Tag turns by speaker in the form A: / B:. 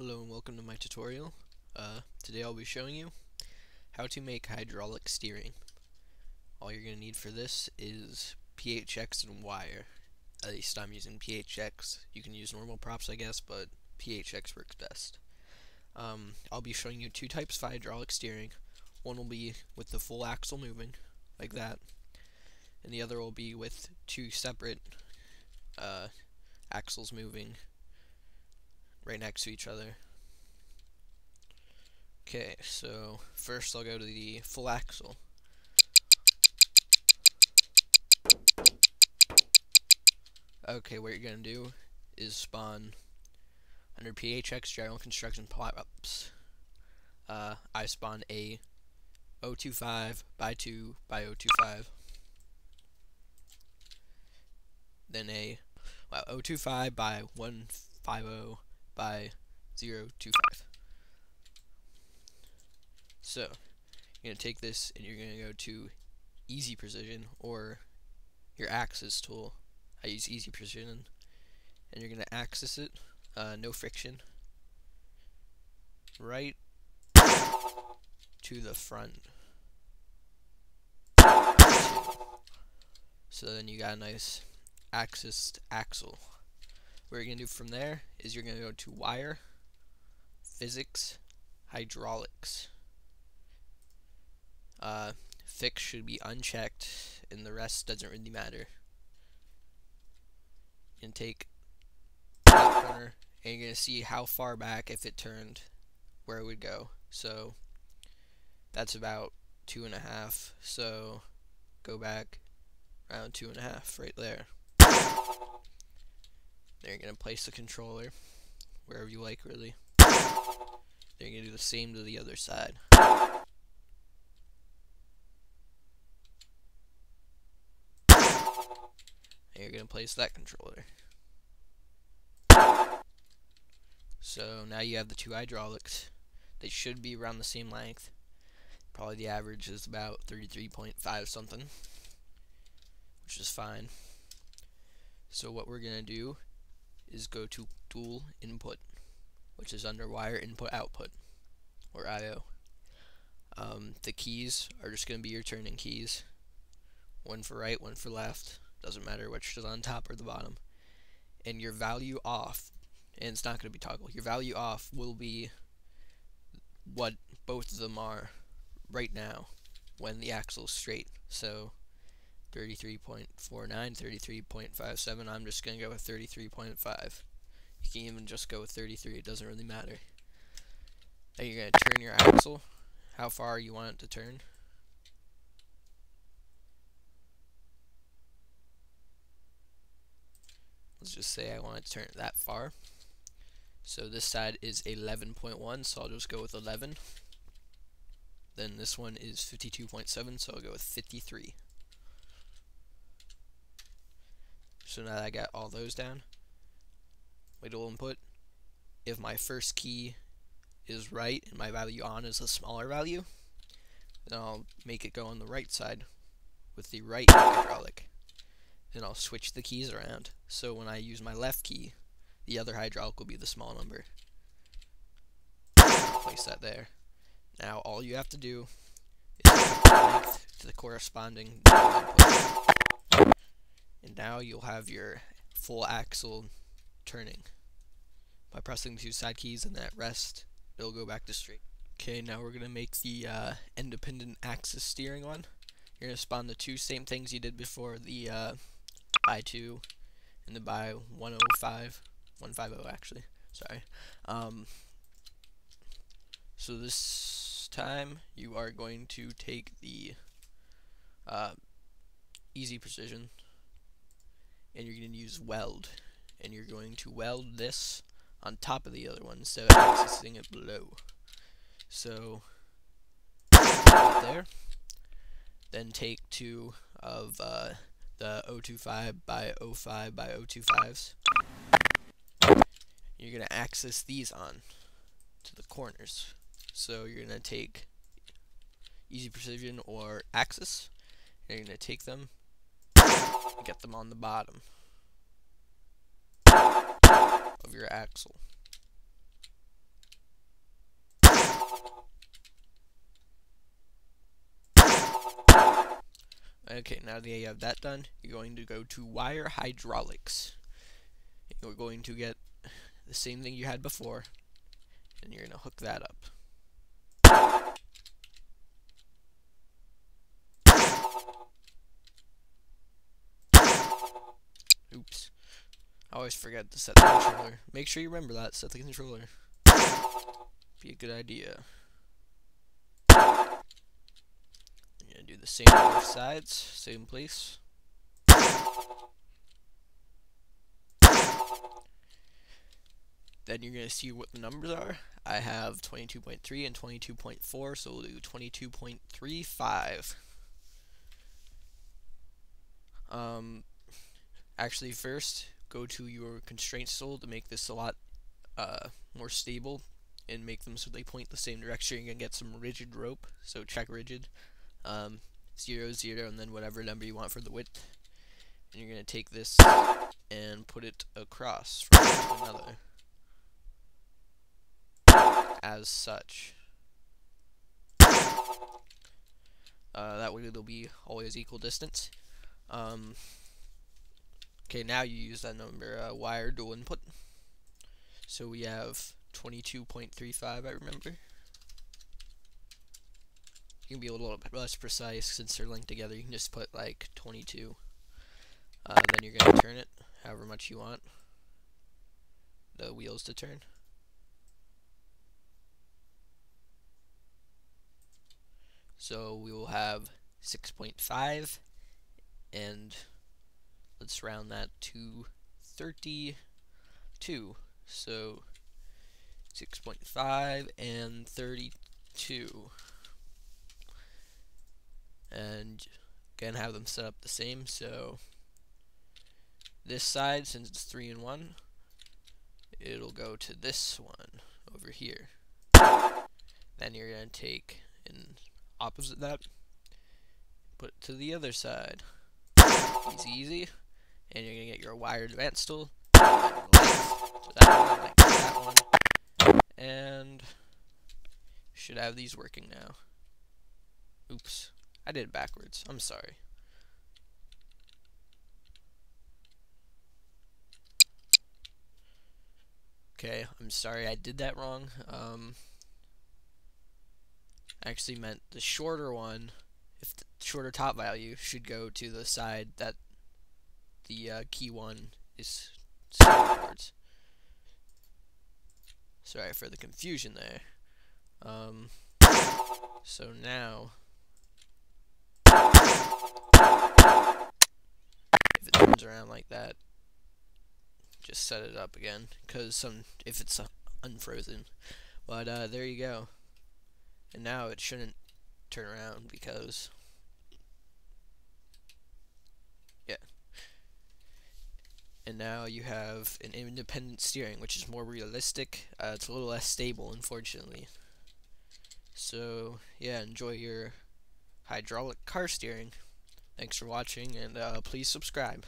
A: Hello and welcome to my tutorial. Today I'll be showing you how to make hydraulic steering. All you're going to need for this is PHX and wire. At least I'm using PHX. You can use normal props I guess, but PHX works best. I'll be showing you two types of hydraulic steering. One will be with the full axle moving, like that, and the other will be with two separate axles moving right next to each other. Okay, so first I'll go to the full axle. Okay, what you're going to do is spawn under PHX General Construction Pop-ups. I spawn a 025 by 2 by 025, then a 025 by 150 by 025. So you're going to take this and you're going to go to Easy Precision or your Axis tool. I use Easy Precision, and you're going to axis it, no friction, right to the front. So then you got a nice axis axle. What you're going to do from there is you're going to go to Wire, Physics, Hydraulics. Fix should be unchecked, and the rest doesn't really matter. You can take that corner, and you're going to see how far back, if it turned, where it would go. So that's about 2.5. So go back around 2.5 right there. Then you're going to place the controller wherever you like, really. Then you're going to do the same to the other side. And you're going to place that controller. So now you have the two hydraulics. They should be around the same length. Probably the average is about 33.5 something, which is fine. So what we're going to do is go to Dual Input, which is under Wire Input Output, or I/O. The keys are just going to be your turning keys. One for right, one for left. Doesn't matter which is on top or the bottom. And your value off, and it's not going to be toggle, your value off will be what both of them are right now when the axle is straight. So 33.49, 33.57, I'm just going to go with 33.5. You can even just go with 33, it doesn't really matter. Then you're going to turn your axle, how far you want it to turn. Let's just say I want it to turn it that far. So this side is 11.1, so I'll just go with 11. Then this one is 52.7, so I'll go with 53. So now that I got all those down, my dual input, if my first key is right and my value on is a smaller value, then I'll make it go on the right side with the right hydraulic. Then I'll switch the keys around. So when I use my left key, the other hydraulic will be the small number. Place that there. Now all you have to do is put the length to the corresponding input. And now you'll have your full axle turning. By pressing the two side keys and that rest, it'll go back to straight. Okay, now we're going to make the independent axis steering one. You're going to spawn the two same things you did before, the by 2 and the by 150 actually, sorry. So this time you are going to take the Easy Precision and you're going to use Weld, and you're going to weld this on top of the other one instead of accessing it below. So there. Then take two of the 025 by 05 by 025s. You're going to axis these on to the corners. So you're going to take Easy Precision or Axis, and you're going to take them and get them on the bottom of your axle. Okay, now that you have that done, you're going to go to wire hydraulics. You're going to get the same thing you had before, and you're going to hook that up. Oops. I always forget to set the controller. Make sure you remember that. Set the controller. Be a good idea. You're going to do the same on both sides. Same place. Then you're going to see what the numbers are. I have 22.3 and 22.4, so we'll do 22.35. Actually, first, go to your constraints tool to make this a lot more stable and make them so they point the same direction. You're going to get some rigid rope, so check rigid. 0, 0, and then whatever number you want for the width. And you're going to take this and put it across from one to another. As such. That way they'll be always equal distance. Okay, now you use that number, wire dual input. So we have 22.35, I remember. You can be a little bit less precise since they're linked together. You can just put like 22. Then you're going to turn it however much you want the wheels to turn. So we will have 6.5, and let's round that to 32. So 6.5 and 32. And again, have them set up the same. So this side, since it's 3 and 1, it'll go to this one over here. Then you're going to take and opposite that, put it to the other side. Easy, easy. And you're going to get your wire advance tool. To that one. And should have these working now. Oops. I did it backwards. I'm sorry. Okay, I'm sorry I did that wrong. I actually meant the shorter one, if the shorter top value, should go to the side that the key one is set towards. Sorry for the confusion there. So now, if it turns around like that, just set it up again, because if it's unfrozen. But there you go. And now it shouldn't turn around because, yeah. And now you have an independent steering, which is more realistic. It's a little less stable, unfortunately. So, yeah, enjoy your hydraulic car steering. Thanks for watching, and please subscribe.